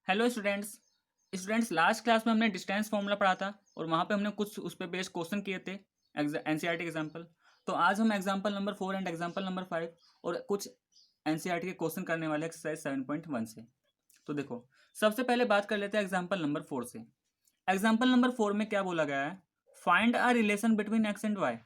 Hello students. Last class में हमने distance formula पढ़ा था और वहाँ पे हमने कुछ उस पर बेस्ड क्वेश्चन किए थे एनसीईआरटी एग्जाम्पल। तो आज हम example number 4 and example number 5 और कुछ एनसीईआरटी के क्वेश्चन करने वाले एक्सरसाइज 7.1 से। तो देखो, सबसे पहले बात कर लेते हैं एग्जाम्पल नंबर 4 से। एग्जाम्पल नंबर 4 में क्या बोला गया है? Find a relation between x and y.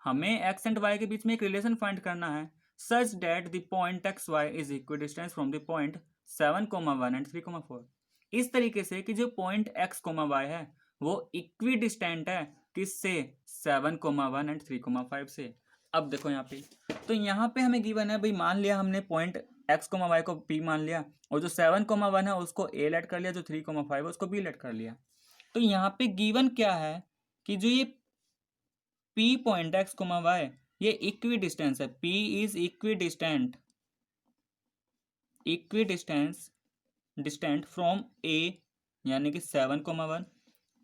हमें एक्स एंड वाई के बीच में एक रिलेशन फाइंड करना है such that the point x y is equidistance from the point 7,1 and 3,4। इस तरीके से कि जो पॉइंट एक्स कोमा वाई है वो इक्वी डिस्टेंट है किससे? 7,1 एंड 3,5 से। अब देखो यहाँ पे, तो यहाँ पे हमें गिवन है भाई, मान लिया हमने पॉइंट एक्स कोमा वाई को पी मान लिया और जो 7,1 है उसको ए लेट कर लिया, जो 3,5 है उसको बी लेट कर लिया। तो यहाँ पे गिवन क्या है कि जो ये P point X comma Y ये इक्वी डिस्टेंस है। P is equidistant from A यानी कि 7,1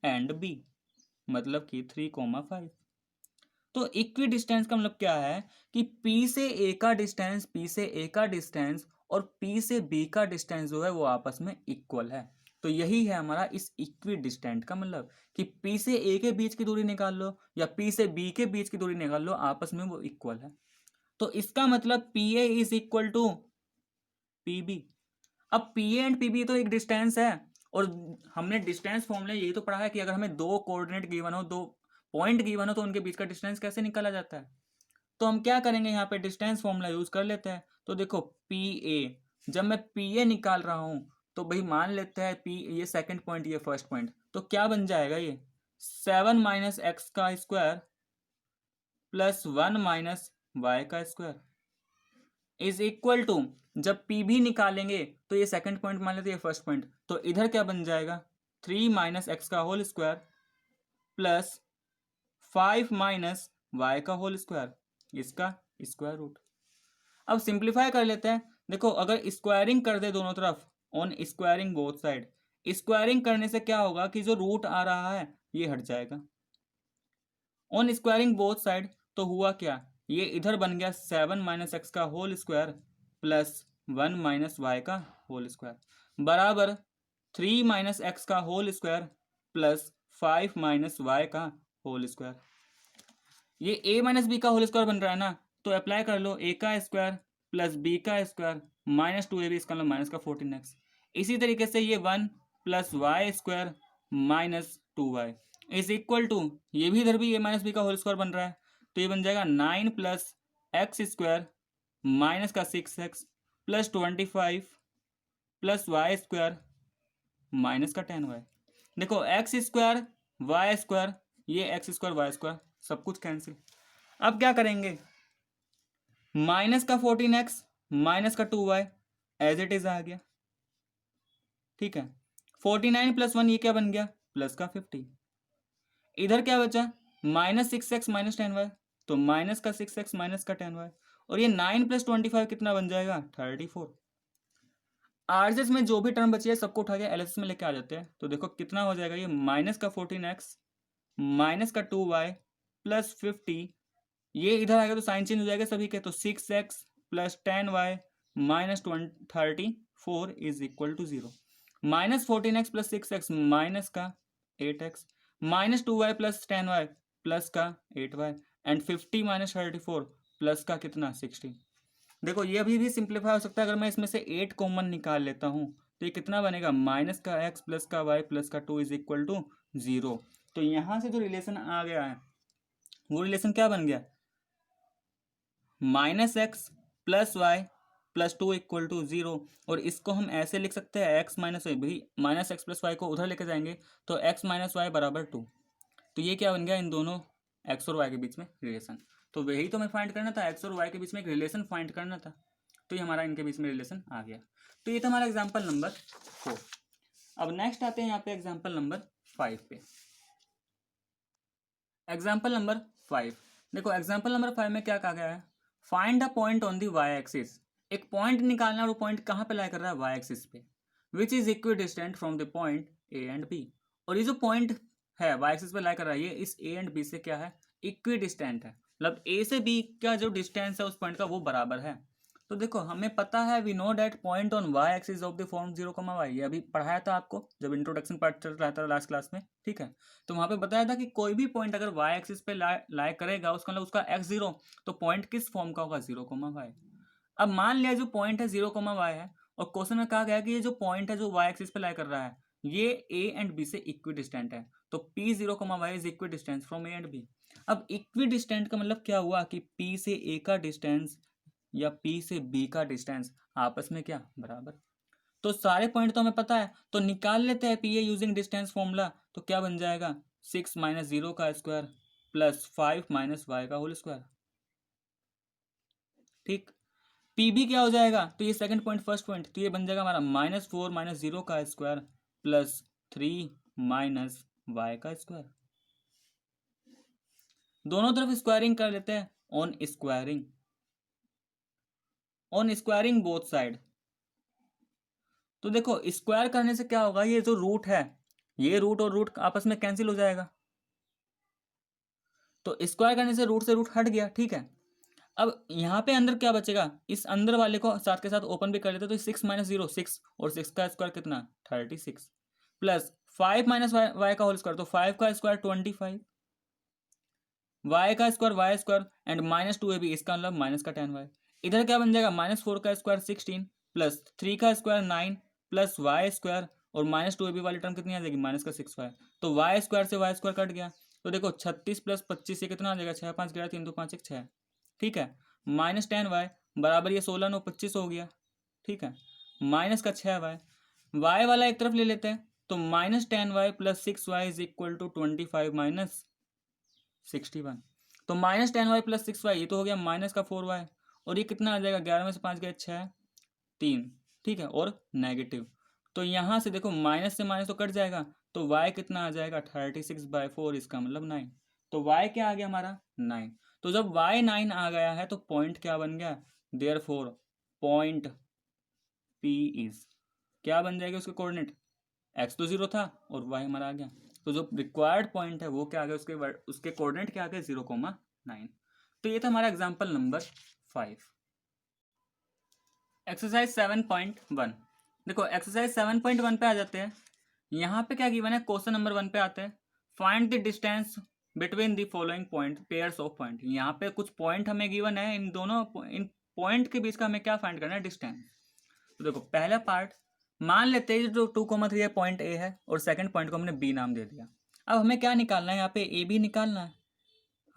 एंड बी मतलब कि 3,5। तो इक्वी डिस्टेंस का मतलब क्या है कि P से A का डिस्टेंस और P से B का डिस्टेंस जो है वो आपस में इक्वल है। तो यही है हमारा इस इक्वी डिस्टेंट का मतलब कि P से A के बीच की दूरी निकाल लो या P से B के बीच की दूरी निकाल लो, आपस में वो इक्वल है। तो इसका मतलब PA is equal to PB। अब P A and P B तो एक डिस्टेंस है और हमने डिस्टेंस फॉर्मूला यही तो पढ़ा है कि अगर हमें दो कोऑर्डिनेट गिवन हो, दो पॉइंट गिवन हो, तो उनके बीच का डिस्टेंस कैसे निकाला जाता है। तो हम क्या करेंगे, यहाँ पे डिस्टेंस फॉर्मूला यूज कर लेते हैं। तो देखो पी ए, जब मैं पी ए निकाल रहा हूं तो भाई मान लेते हैं पी ये सेकंड पॉइंट ये फर्स्ट पॉइंट, तो क्या बन जाएगा ये 7 - x² plus 1 - y² is equal to, जब पी भी निकालेंगे तो ये सेकंड पॉइंट मान लेते हैं फर्स्ट पॉइंट, तो इधर क्या बन जाएगा 3 - x² प्लस 5 - y² इसका स्क्वायर रूट। अब सिंप्लीफाई कर लेते हैं। देखो अगर स्क्वायरिंग कर दे दोनों तरफ, on squaring both side, squaring करने से क्या होगा कि जो रूट आ रहा है ये हट जाएगा। ऑन स्क्वायरिंग बोथ साइड तो हुआ क्या, ये इधर बन गया 7 - x² प्लस 1 - y² बराबर 3 - x² प्लस 5 - y²। ये a - b² बन रहा है ना, तो अप्लाई कर लो a² प्लस b² -2ab, इसका मतलब माइनस का 14x। इसी तरीके से ये 1 + y² -2y is equal to, ये भी इधर भी a - b² बन रहा है, तो ये बन जाएगा 9 + x² माइनस का 6x plus 25 plus y² minus का 10y। देखो x² y², ये x² y² सब कुछ कैंसिल। अब क्या करेंगे, माइनस का 14x माइनस का 2y एज इट इज आ गया, ठीक है। 49 + 1 ये क्या बन गया प्लस का 50। इधर क्या बचा -6x - 10y, तो माइनस का 6x माइनस का 10y, और ये 9 + 25 कितना बन जाएगा 34। आरएसएस में जो भी टर्म बची है सबको उठा के एलएचएस में लेके आ जाते हैं। तो देखो कितना हो जाएगा, ये माइनस का 14x माइनस का 2y प्लस 50, ये इधर आएगा तो साइन चेंज हो जाएगा सभी के, तो 6x plus 10y minus 34 is equal to 0। -14x plus 6x minus का 8x minus 2y plus 10y plus का 8y एंड 50 - 34 प्लस का कितना 60। देखो ये अभी भी सिंप्लीफाई हो सकता है, अगर मैं इसमें से 8 कॉमन निकाल लेता हूँ तो ये कितना बनेगा माइनस का x प्लस का y प्लस का 2 इज इक्वल टू 0। तो यहाँ से जो रिलेशन आ गया है वो रिलेशन क्या बन गया, -x plus y plus 2 equal to 0। और इसको हम ऐसे लिख सकते हैं x - y, भाई -x प्लस वाई को उधर लेके जाएंगे तो x - y बराबर 2। तो ये क्या बन गया, इन दोनों x और y के बीच में रिलेशन। तो वही तो हमें फाइंड करना था, x और y के बीच में एक रिलेशन फाइंड करना था, तो ये हमारा इनके बीच में रिलेशन आ गया। तो ये था हमारा एग्जाम्पल नंबर 4। अब नेक्स्ट आते हैं यहाँ पे एग्जाम्पल नंबर 5 पे। एग्जाम्पल नंबर 5, देखो एग्जाम्पल नंबर 5 में क्या कहा गया है, find a point on the y axis. एक पॉइंट निकालना, और वो पॉइंट कहाँ पे लाई कर रहा है, वाई एक्सिस पे, which is equidistant from the point A and B. और ये जो पॉइंट है वाई एक्सिस पे लाई कर रहा है, ये इस ए एंड बी से क्या है, इक्वी डिस्टेंट है, मतलब ए से बी का जो डिस्टेंस है उस पॉइंट का वो बराबर है। तो देखो हमें पता है we know that point on y axis of the form 0, y, ये अभी पढ़ाया था आपको जब इंट्रोडक्शन पार्ट चल रहा था लास्ट क्लास में, ठीक है। तो वहां पे बताया था कि कोई भी पॉइंट अगर वाई एक्सिस पे लाई करेगा उसका मतलब उसका x0, तो पॉइंट किस फॉर्म का होगा 0, y। अब मान लिया जो पॉइंट है 0, y है और क्वेश्चन में कहा गया कि ये जो पॉइंट है जो वाई एक्सिस पे लाई कर रहा है ये ए एंड बी से इक्वी डिस्टेंट है, तो P 0, y is equidistance from A and B. अब इक्वी डिस्टेंट का मतलब क्या हुआ कि पी से ए का डिस्टेंस या पी से बी का डिस्टेंस आपस में क्या बराबर। तो सारे पॉइंट तो हमें पता है, तो निकाल लेते हैं P A using distance formula. तो क्या बन जाएगा 6 माइनस 0 का स्क्वायर प्लस 5 माइनस वाई का होल स्क्वायर, ठीक। पी बी क्या हो जाएगा, तो ये सेकंड पॉइंट फर्स्ट पॉइंट, तो ये बन जाएगा हमारा -4 माइनस 0 का स्क्वायर प्लस 3 माइनस वाई का स्क्वायर। दोनों तरफ स्क्वायरिंग कर लेते हैं, ऑन स्क्वायरिंग बोथ साइड। तो देखो स्क्वायर करने से क्या होगा, ये जो रूट है ये रूट और रूट आपस में कैंसिल हो जाएगा, तो स्क्वायर करने से रूट हट गया, ठीक है। अब यहाँ पे अंदर क्या बचेगा, इस अंदर वाले को साथ के साथ ओपन भी कर लेते, तो 6 माइनस 0 6 और 6 का स्क्वायर कितना 36 प्लस 5 माइनस वाई का होल स्क्वायर, तो 5 का स्क्वायर 25, वाई का square y square and -2ab इसका मतलब माइनस का 10y। इधर क्या बन जाएगा -4 का स्क्वायर 16 प्लस 3 का स्क्वायर 9 प्लस वाई स्क्वायर और -2ab वाली टर्म कितनी आ जाएगी माइनस का 6y, तो वाई स्क्वायर से वाई स्क्वायर कट गया। तो देखो 36 प्लस 25 से कितना आ जाएगा 6 5 11 3 2 5 1 6, ठीक है। -10y बराबर ये 16 9 25 हो गया, ठीक है, माइनस का 6y। वाई वाला एक तरफ ले लेते हैं, तो -10y plus 6y is equal to 25 minus 61, तो -10y प्लस 6y ये तो हो गया माइनस का 4y, और ये कितना आ जाएगा 11 में से 5 गए 6 3, ठीक है, और नेगेटिव। तो यहाँ से देखो माइनस से माइनस तो कट जाएगा, तो y कितना आ जाएगा 36/4, इसका मतलब 9, तो y क्या आ गया हमारा 9। तो जब y 9 आ गया है तो पॉइंट क्या बन गया, देयरफॉर पॉइंट P इज क्या बन जाएगा उसके कोऑर्डिनेट, x तो 0 था और y हमारा आ गया, तो जो रिक्वायर्ड पॉइंट है वो क्या आ गया, उसके कोऑर्डिनेट क्या आ गया 0,9। तो ये था हमारा एग्जांपल नंबर 5। एक्सरसाइज 7.1, देखो एक्सरसाइज 7.1 पे आ जाते हैं। यहाँ पे क्या गिवन है, क्वेश्चन नंबर 1 पे आते हैं, find the distance between the following point pairs of point. यहाँ पे कुछ पॉइंट हमें गिवन है, इन पॉइंट के बीच का हमें क्या फाइंड करना है, डिस्टेंस। तो देखो पहला पार्ट, मान लेते हैं जो 2,3 है पॉइंट ए है और सेकंड पॉइंट को हमने बी नाम दे दिया। अब हमें क्या निकालना है, यहाँ पे ए बी निकालना है,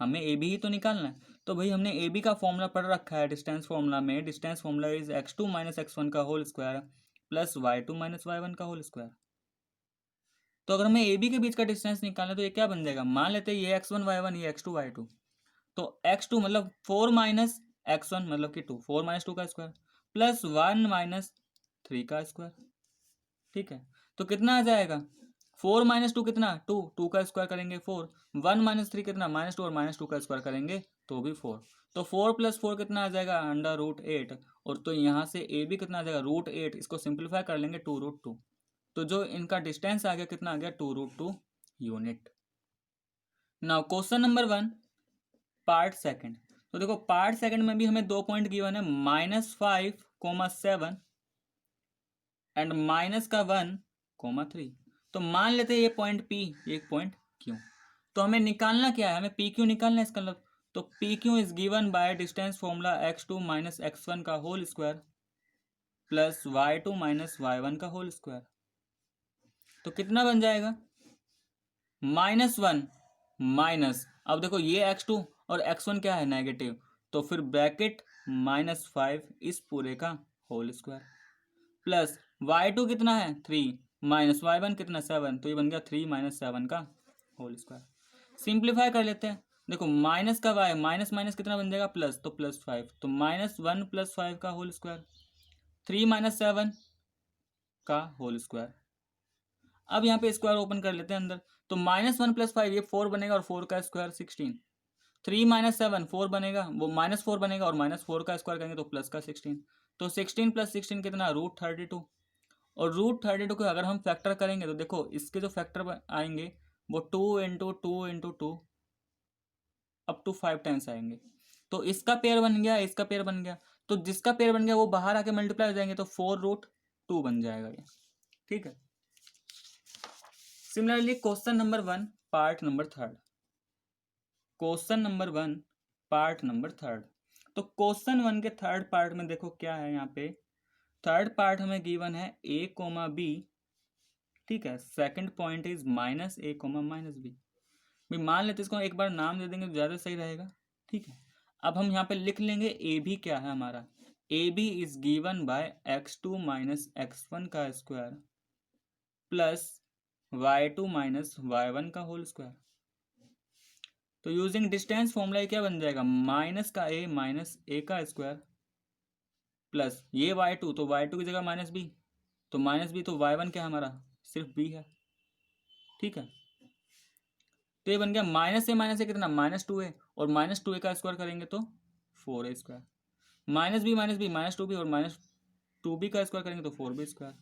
हमें ए बी ही तो निकालना है। तो भाई हमने ए बी का फॉर्मूला पढ़ रखा है डिस्टेंस फॉर्मूला में, distance formula is x2 minus x1 का whole square plus y2 minus y1 का होल स्क्वायर। तो अगर हमें ए बी के बीच का डिस्टेंस निकालना है तो ये क्या बन जाएगा, मान लेते हैं ये x1 y1 ये x2 y2, तो x2 मतलब 4 माइनस x1 मतलब कि 2, 4 माइनस 2 का स्क्वायर प्लस 1 माइनस 3 का स्क्वायर, ठीक है। तो कितना आ जाएगा 4 माइनस 2 कितना 2, 2 का स्क्वायर करेंगे 4, 1 माइनस 3 कितना -2 और -2 का स्क्वायर करेंगे तो भी 4, तो 4 प्लस 4 कितना आ जाएगा √8, और तो यहाँ से ए भी कितना आ जाएगा √8, इसको सिंप्लीफाई कर लेंगे 2√2, तो जो इनका डिस्टेंस आ गया कितना आ गया 2√2 unit. Now question number 1 part second, तो देखो पार्ट सेकंड में भी हमें 2 पॉइंट गिवन है -5,7 एंड माइनस का 1,3। तो मान लेते हैं ये पॉइंट P ये पॉइंट Q, तो हमें निकालना क्या है, हमें PQ निकालना है इसका मतलब, तो PQ is given by distance formula x2 minus x1 का whole square plus y2 minus y1 का होल स्क्वायर। तो कितना बन जाएगा -1 माइनस, अब देखो ये x2 और x1 क्या है नेगेटिव, तो फिर ब्रैकेट -5 इस पूरे का होल स्क्वायर प्लस y2 कितना है 3 माइनस y1 कितना 7, तो ये बन गया 3 माइनस 7 का होल स्क्वायर। सिंप्लीफाई कर लेते हैं, देखो माइनस का y माइनस माइनस कितना बन जाएगा प्लस, तो +5, तो -1 + 5 का होल स्क्वायर 3 माइनस 7 का होल स्क्वायर। अब यहाँ पे स्क्वायर ओपन कर लेते हैं अंदर, तो -1 + 5 ये 4 बनेगा और 4 का स्क्वायर 16, 3 माइनस 7 4 बनेगा, वो -4 बनेगा और -4 का स्क्वायर करेंगे तो प्लस का 16, तो 16 + 16 कितना √32, और √32 को अगर हम फैक्टर करेंगे तो देखो इसके जो फैक्टर आएंगे वो 2 × 2 × 2 अप टू 5 टाइम्स आएंगे, तो इसका पेयर बन गया इसका पेयर बन गया, तो जिसका पेयर बन गया वो बाहर आके मल्टीप्लाई हो जाएंगे, तो 4√2 बन जाएगा ये। ठीक है। Similarly question number 1 part number 3, question number 1 part number 3। तो क्वेश्चन 1 के थर्ड पार्ट में देखो क्या है, यहाँ पे थर्ड पार्ट हमें गिवन है a कोमा बी। ठीक है, second point is minus a comma minus B. भाई मान लेते इसको एक बार नाम दे देंगे तो ज़्यादा सही रहेगा। ठीक है, अब हम यहाँ पे लिख लेंगे ए बी क्या है हमारा, A B is given by x2 minus x1 का square plus y2 minus y1 का होल स्क्वायर। तो यूजिंग डिस्टेंस फॉर्मूला क्या बन जाएगा, माइनस का a माइनस a का स्क्वायर प्लस ये y2, तो y2 की जगह माइनस बी, तो माइनस बी, तो y1 क्या है हमारा, सिर्फ b है। ठीक है, तो ये बन गया माइनस से कितना, -2a, और -2a का स्क्वायर करेंगे तो 4a square, minus B -2b, और -2b का स्क्वायर करेंगे तो 4b स्क्वायर।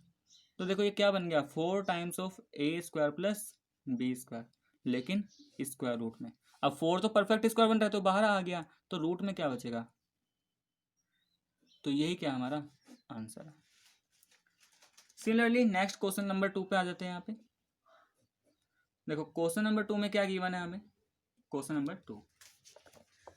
तो देखो ये क्या बन गया, 4 times of a square plus b square, लेकिन स्क्वायर रूट में। अब 4 तो परफेक्ट स्क्वायर बन रहा है तो बाहर आ गया, तो रूट में क्या बचेगा, तो यही क्या हमारा आंसर है। सिमिलरली नेक्स्ट क्वेश्चन नंबर 2 पे आ जाते हैं। यहाँ पे देखो क्वेश्चन नंबर 2 में क्या गिवन है हमें, क्वेश्चन नंबर 2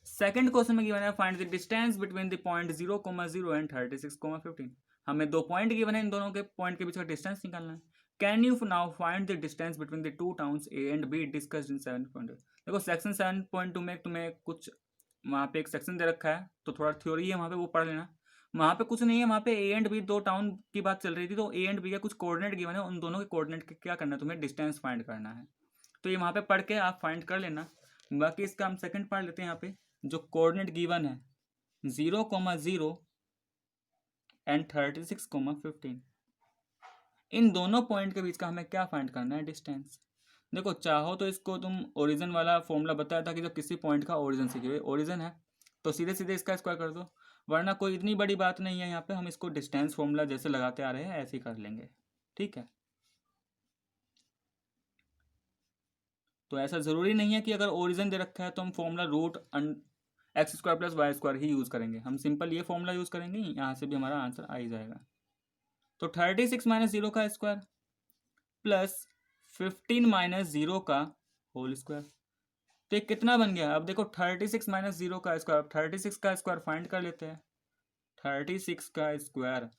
सेकंड क्वेश्चन में गिवन है find the distance between the point 0,0 and 36,15। हमें 2 पॉइंट गिवन है, इन दोनों के पॉइंट के बीच का डिस्टेंस निकालना है। Can you now find the distance between the two towns A and be discussed in 7.2। देखो सेक्शन 7.2 में तुम्हें कुछ वहाँ पे एक सेक्शन दे रखा है, तो थोड़ा थ्योरी है वहाँ पे, वो पढ़ लेना। वहाँ पे कुछ नहीं है, वहाँ पे ए एंड बी दो टाउन की बात चल रही थी, तो ए एंड बी का कुछ कोऑर्डिनेट गिवन है, उन दोनों के कोऑर्डिनेट क्या करना है, तुम्हें डिस्टेंस फाइंड करना है। तो ये वहाँ पे पढ़ के आप फाइंड कर लेना। बाकी इसका हम सेकंड पार्ट लेते हैं। यहाँ पे जो कोऑर्डिनेट गिवन है 0,0 एंड 36,15, इन दोनों पॉइंट के बीच का हमें क्या फाइंड करना है, डिस्टेंस। देखो चाहो तो इसको तुम ओरिजिन वाला फॉर्मूला बताया था कि जब किसी पॉइंट का ओरिजिन सीखे, ओरिजिन है तो सीधे सीधे इसका स्क्वायर कर दो, वरना कोई इतनी बड़ी बात नहीं है। यहाँ पे हम इसको डिस्टेंस फॉर्मूला जैसे लगाते आ रहे हैं ऐसे ही कर लेंगे। ठीक है, तो ऐसा ज़रूरी नहीं है कि अगर ओरिजिन दे रखा है तो हम formula root X square plus Y square ही यूज़ करेंगे। हम सिंपल ये फॉर्मूला यूज़ करेंगे, यहाँ से भी हमारा आंसर आ ही जाएगा। तो 36 माइनस 0 का स्क्वायर प्लस 15 माइनस 0 का होल स्क्वायर, तो ये कितना बन गया। अब देखो 36 माइनस 0 का स्क्वायर, 36 का स्क्वायर फाइंड कर लेते हैं। 36 का स्क्वायर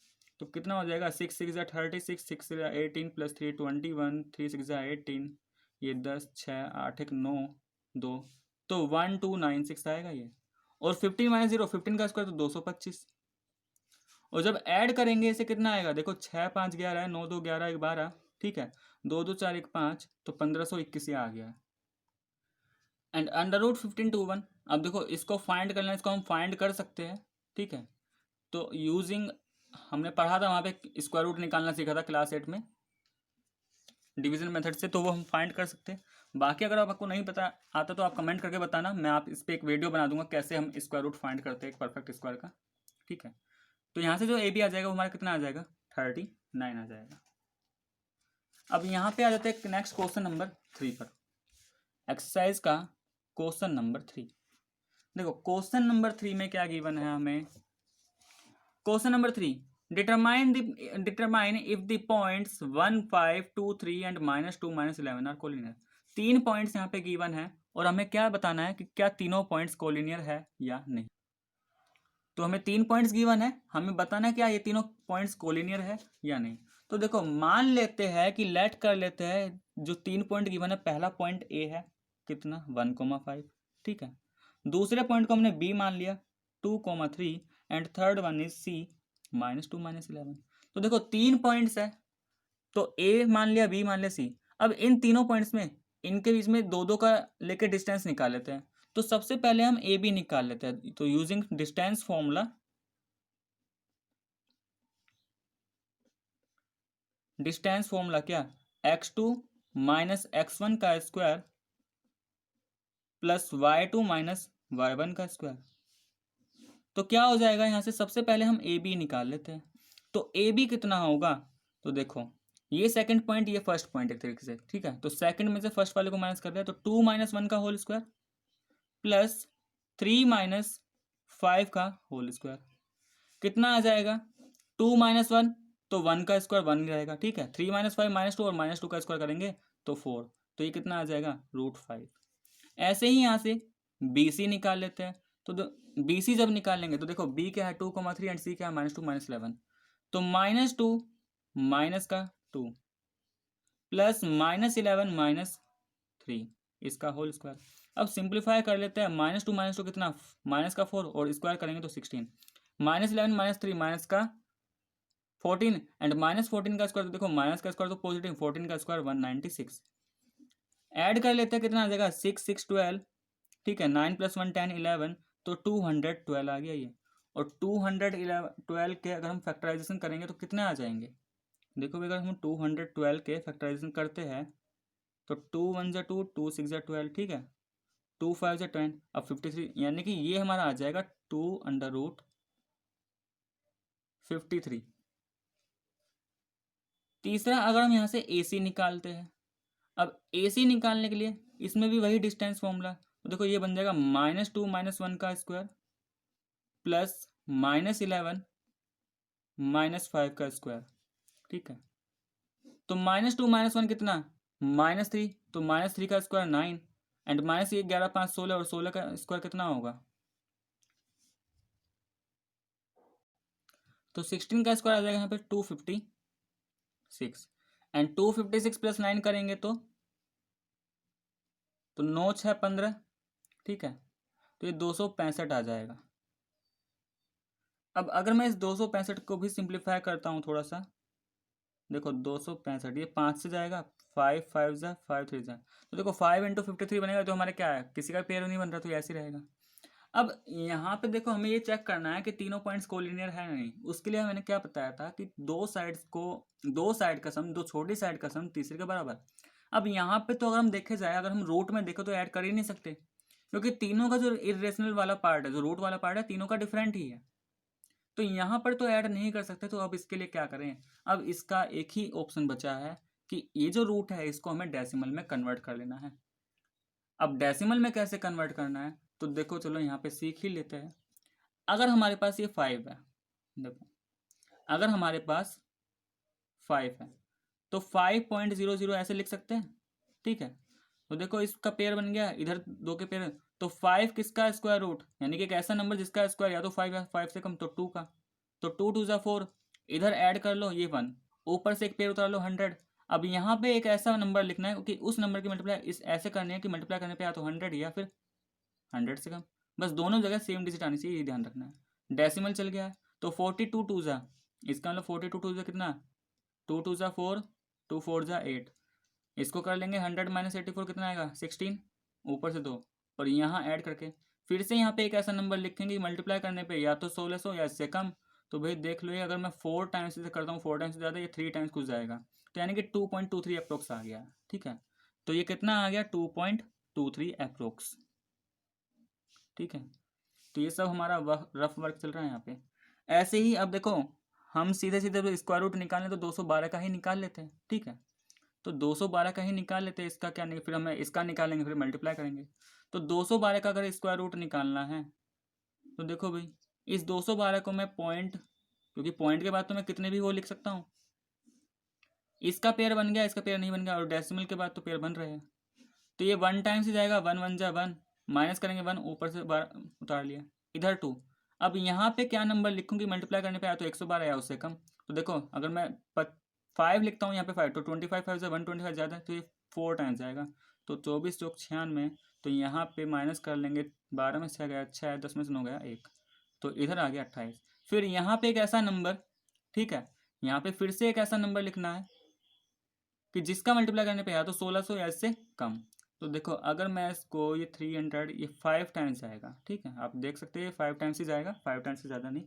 तो कितना हो जाएगा, 6 6 36, 6 18 प्लस 3 21, 3 6 18, ये 10 6 8 1 9 2, तो 1296 आएगा ये। और 15 माइनस 0, 15 का स्क्वायर तो 225, और जब ऐड करेंगे इसे कितना आएगा, देखो 6 5 11 है, 9 2 11 1 12। ठीक है, 2 2 4 1 5, तो 1521 आ गया। And under root 15/1। अब देखो इसको फाइंड करना है, इसको हम फाइंड कर सकते हैं। ठीक है, तो यूजिंग हमने पढ़ा था वहाँ पे स्क्वायर रूट निकालना सीखा था क्लास 8 में डिवीजन मेथड से, तो वो हम फाइंड कर सकते हैं। बाकी अगर आपको नहीं पता आता तो आप कमेंट करके बताना, मैं आप इस पर एक वीडियो बना दूंगा कैसे हम स्क्वायर रूट फाइंड करते हैं एक परफेक्ट स्क्वायर का। ठीक है, तो यहाँ से जो ए बी आ जाएगा वो हमारा कितना आ जाएगा, 39 आ जाएगा। अब यहाँ पे आ जाते हैं नेक्स्ट क्वेश्चन नंबर 3 पर, एक्सरसाइज का क्वेश्चन नंबर 3। देखो क्वेश्चन नंबर 3 में क्या गिवन है हमें, question number 3, determine if the points 1 5 2 3 and -2 -11 are collinear. 3 points यहाँ पे गिवन है और हमें क्या बताना है कि क्या तीनों पॉइंट्स कोलिनियर है या नहीं। तो हमें 3 पॉइंट्स गिवन है, हमें बताना है क्या ये तीनों पॉइंट्स कोलिनियर है या नहीं। तो देखो मान लेते हैं कि लेट कर लेते हैं, जो 3 पॉइंट गिवन है, पहला पॉइंट ए है कितना 1,5। ठीक है, दूसरे पॉइंट को हमने बी मान लिया 2,3, and third one is C -2 -11। तो देखो 3 पॉइंट्स है, तो ए मान लिया, बी मान लिया, सी। अब इन तीनों पॉइंट्स में इनके बीच में 2 2 का लेके डिस्टेंस निकाल लेते हैं। तो सबसे पहले हम ए बी निकाल लेते हैं, तो using distance formula, distance formula क्या, x2 माइनस x1 का square plus y2 minus y1 का स्क्वायर। तो क्या हो जाएगा, यहाँ से सबसे पहले हम ए बी निकाल लेते हैं। तो ए बी कितना होगा, तो देखो ये सेकंड पॉइंट, ये फर्स्ट पॉइंट एक तरीके से। ठीक है, तो सेकंड में से फर्स्ट वाले को माइनस कर दिया, तो 2 - 1 का होल स्क्वायर प्लस 3 - 5 का होल स्क्वायर। कितना आ जाएगा, 2 माइनस वन, तो 1 का स्क्वायर 1 ही रहेगा, ठीक है। 3 माइनस फाइव माइनस टू, और माइनस टू का स्क्वायर करेंगे तो 4, तो ये कितना आ जाएगा, √5। ऐसे ही यहाँ से बी सी निकाल लेते हैं। तो बी सी जब निकालेंगे तो देखो बी क्या है 2,3 एंड सी क्या है -2 -11, तो -2 माइनस का 2 प्लस -11 -3 इसका होल स्क्वायर। अब सिंप्लीफाई कर लेते हैं, -2 कितना, माइनस का 4 और स्क्वायर करेंगे तो 16, -11 -3 माइनस का 14 एंड -14 का स्क्वायर, तो देखो माइनस का स्क्वायर तो पॉजिटिव, 14 का स्क्वायर 196। ऐड कर लेते हैं, कितना आ जाएगा 6 6 12, ठीक है। 9 + 1 10 11, तो 212 आ गया ये। और 212 के अगर हम फैक्टराइजेशन करेंगे तो कितने आ जाएंगे, देखो अगर हम 212 के फैक्टराइजेशन करते हैं तो 2 1 ज़ा 2, 2 6 ज़ा 12, ठीक है। 2 5 ज़ा 10, अब 53, यानी कि ये हमारा आ जाएगा 2√53। तीसरा, अगर हम यहाँ से ए सी निकालते हैं, अब ए सी निकालने के लिए इसमें भी वही डिस्टेंस फॉर्मूला, तो देखो ये बन जाएगा -2 -1 का स्क्वायर प्लस -11 -5 का स्क्वायर, ठीक है। तो -2 -1 कितना, -3, तो -3 का स्क्वायर 9 एंड माइनस 11 5 16, और 16 का स्क्वायर कितना होगा, तो 16 का स्क्वायर आ जाएगा यहाँ पे 256 एंड 256 + 9 करेंगे तो 9 6 15, ठीक है। तो ये 265 आ जाएगा। अब अगर मैं इस 265 को भी सिंप्लीफाई करता हूँ थोड़ा सा, देखो 265 ये 5 से जाएगा, 5 5 ज़ा 5 3 ज़ा, तो देखो 5 × 53 बनेगा, तो हमारे क्या है, किसी का पेयर नहीं बन रहा, तो ये ऐसे ही रहेगा। अब यहाँ पे देखो हमें ये चेक करना है कि तीनों पॉइंट्स कोलिनियर है नहीं। उसके लिए मैंने क्या बताया था कि दो साइड का सम, दो छोटी साइड का सम तीसरे के बराबर। अब यहाँ पे तो अगर हम देखे जाए, अगर हम रूट में देखो तो ऐड कर ही नहीं सकते, क्योंकि तीनों का जो इरेशनल वाला पार्ट है, जो रूट वाला पार्ट है, तीनों का डिफरेंट ही है, तो यहाँ पर तो ऐड नहीं कर सकते। तो अब इसके लिए क्या करें, अब इसका एक ही ऑप्शन बचा है कि ये जो रूट है इसको हमें डेसिमल में कन्वर्ट कर लेना है। अब डेसिमल में कैसे कन्वर्ट करना है, तो देखो चलो यहाँ पे सीख ही लेते हैं। अगर हमारे पास ये 5 है, देखो अगर हमारे पास 5 है तो 5.00 ऐसे लिख सकते हैं, ठीक है। तो देखो इसका पेयर बन गया, इधर दो के पेयर, तो 5 किसका स्क्वायर रूट, यानी कि एक ऐसा नंबर जिसका स्क्वायर या तो 5 या 5 से कम, तो 2 का, तो 2 2 ज़ा 4, इधर ऐड कर लो ये 1, ऊपर से एक पेयर उतार लो 100। अब यहाँ पे एक ऐसा नंबर लिखना है कि उस नंबर की मल्टीप्लाई इस ऐसे करनी है कि मल्टीप्लाई करने पे या तो 100 या फिर 100 से कम, बस दोनों जगह सेम डिजिट आनी चाहिए, ये ध्यान रखना है। डेसिमल चल गया है तो 42 2 ज़ा, इसका मतलब 42 2 ज़ा कितना, 2 2 ज़ा 4, 2 4 ज़ा 8, इसको कर लेंगे 100 - 84 कितना आएगा 16, ऊपर से 2, और यहाँ ऐड करके फिर से यहाँ पे एक ऐसा नंबर लिखेंगे मल्टीप्लाई करने पे या तो 1600 या इससे कम। तो भाई देख लो, ये अगर मैं 4 टाइम्स से करता हूँ, 4 टाइम्स से ज़्यादा, ये 3 टाइम्स कुछ जाएगा, तो यानी कि 2.23 अप्रोक्स आ गया, ठीक है। तो ये कितना आ गया 2.23 अप्रोक्स, ठीक है। तो ये सब हमारा रफ वर्क चल रहा है यहाँ पे। ऐसे ही अब देखो हम सीधे सीधे स्क्वायर रूट निकालें तो 212 का ही निकाल लेते हैं, ठीक है। तो 212 का ही निकाल लेते हैं, इसका क्या नहीं, फिर हम इसका निकालेंगे फिर मल्टीप्लाई करेंगे। तो 212 का अगर स्क्वायर रूट निकालना है तो देखो भाई इस 212 को मैं पॉइंट, क्योंकि पॉइंट के बाद तो मैं कितने भी वो लिख सकता हूँ, इसका पेयर बन गया, इसका पेयर नहीं बन गया, और डेसिमल के बाद तो पेयर बन रहे हैं, तो ये 1 टाइम से जाएगा, 1 1 जा 1, माइनस करेंगे 1, ऊपर से 12 उतार लिया, इधर 2। अब यहाँ पे क्या नंबर लिखूंगी मल्टीप्लाई करने पे, या तो 112 या उससे कम। तो देखो अगर मैं 5 लिखता हूँ यहाँ पे 5, तो 25 5 से 125 ज़्यादा है, तो ये 4 टाइम्स जाएगा, तो 24 चौक 96, तो यहाँ पे माइनस कर लेंगे, 12 में 6 गया 6, 10 में से 9 गया 1, तो इधर आ गया 28। फिर यहाँ पे एक ऐसा नंबर, ठीक है, यहाँ पे फिर से एक ऐसा नंबर लिखना है कि जिसका मल्टीप्लाई करने पे या तो 1600 या इससे कम। तो देखो अगर मैं इसको ये 300, ये 5 टाइम्स आएगा, ठीक है, आप देख सकते हैं ये 5 टाइम्स ही जाएगा, 5 टाइम्स से ज़्यादा नहीं,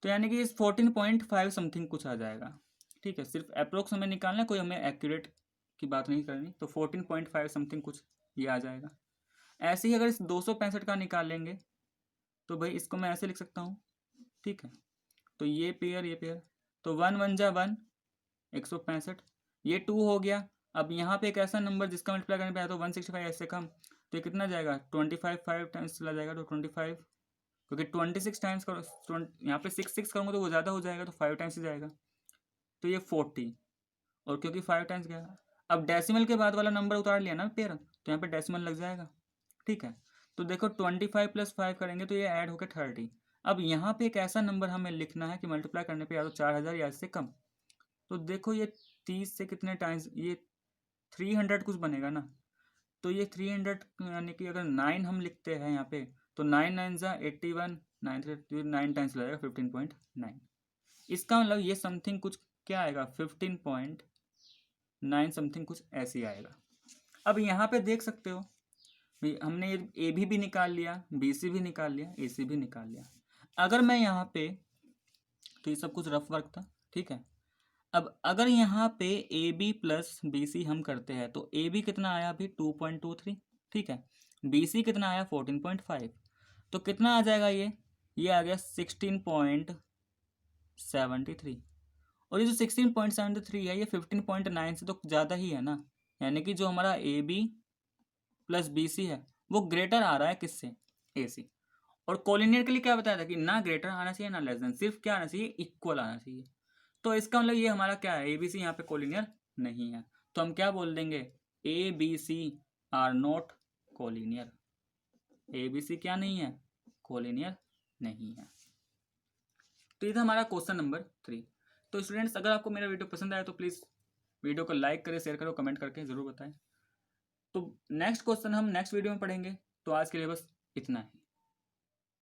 तो यानी कि इस 14.5 समथिंग कुछ आ जाएगा, ठीक है। सिर्फ अप्रोक्स हमें निकालना है, कोई हमें एक्यूरेट की बात नहीं करनी, तो 14.5 समथिंग कुछ ये आ जाएगा। ऐसे ही अगर इस 265 का निकाल लेंगे तो भाई इसको मैं ऐसे लिख सकता हूँ, ठीक है। तो ये पेयर, तो 1 1 जा 1, 165, ये 2 हो गया। अब यहाँ पे एक ऐसा नंबर जिसका मल्टीप्लाई करने पे आया तो 165 ऐसे कम, तो ये कितना जाएगा 25 5 टाइम्स चला जाएगा, तो 25 क्योंकि 26 टाइम्स करो, यहाँ पे 6 करूँगा तो वो ज़्यादा हो जाएगा, तो 5 टाइम्स ही जाएगा, तो ये 40, और क्योंकि 5 टाइम्स गया, अब डेसिमल के बाद वाला नंबर उतार लिया ना पेयर, तो यहाँ पे डेसिमल लग जाएगा, ठीक है। तो देखो 25 + 5 करेंगे तो ये ऐड होकर 30। अब यहाँ पे एक ऐसा नंबर हमें लिखना है कि मल्टीप्लाई करने पे या तो 4000 या इससे कम। तो देखो ये 30 से कितने टाइम्स, ये 300 कुछ बनेगा ना, तो ये 300 यानी कि अगर 9 हम लिखते हैं यहाँ पे, तो 9 9 ज़ा 81, 9 टाइम्स लगेगा 15.9। इसका मतलब ये समथिंग कुछ क्या आएगा, 15.9 समथिंग कुछ ऐसे ही आएगा। अब यहाँ पे देख सकते हो हमने ये ए भी निकाल लिया, बी सी भी निकाल लिया, ए सी भी निकाल लिया। अगर मैं यहाँ पे, तो ये सब कुछ रफ वर्क था, ठीक है। अब अगर यहाँ पे A B plus B C हम करते हैं तो ए बी कितना आया अभी 2.23, ठीक है। बी सी कितना आया 14.5, तो कितना आ जाएगा ये आ गया 16.73। और ये जो 16.73 है ये 15.9 से तो ज़्यादा ही है ना, यानी कि जो हमारा A B plus B C है वो ग्रेटर आ रहा है किससे, ए सी। और कोलिनियर के लिए क्या बताया था कि ना ग्रेटर आना चाहिए ना लेस देन, सिर्फ क्या आना चाहिए, इक्वल आना चाहिए। तो इसका मतलब ये हमारा क्या है, ए बी सी यहाँ पे कोलिनियर नहीं है, तो हम क्या बोल देंगे, A B C are not collinear. A B C क्या नहीं है, कोलिनियर नहीं है। तो ये था हमारा क्वेश्चन नंबर 3। तो स्टूडेंट्स अगर आपको मेरा वीडियो पसंद आया तो प्लीज़ वीडियो को लाइक करें, शेयर करो, कमेंट करके ज़रूर बताएं। तो नेक्स्ट क्वेश्चन हम नेक्स्ट वीडियो में पढ़ेंगे, तो आज के लिए बस इतना ही।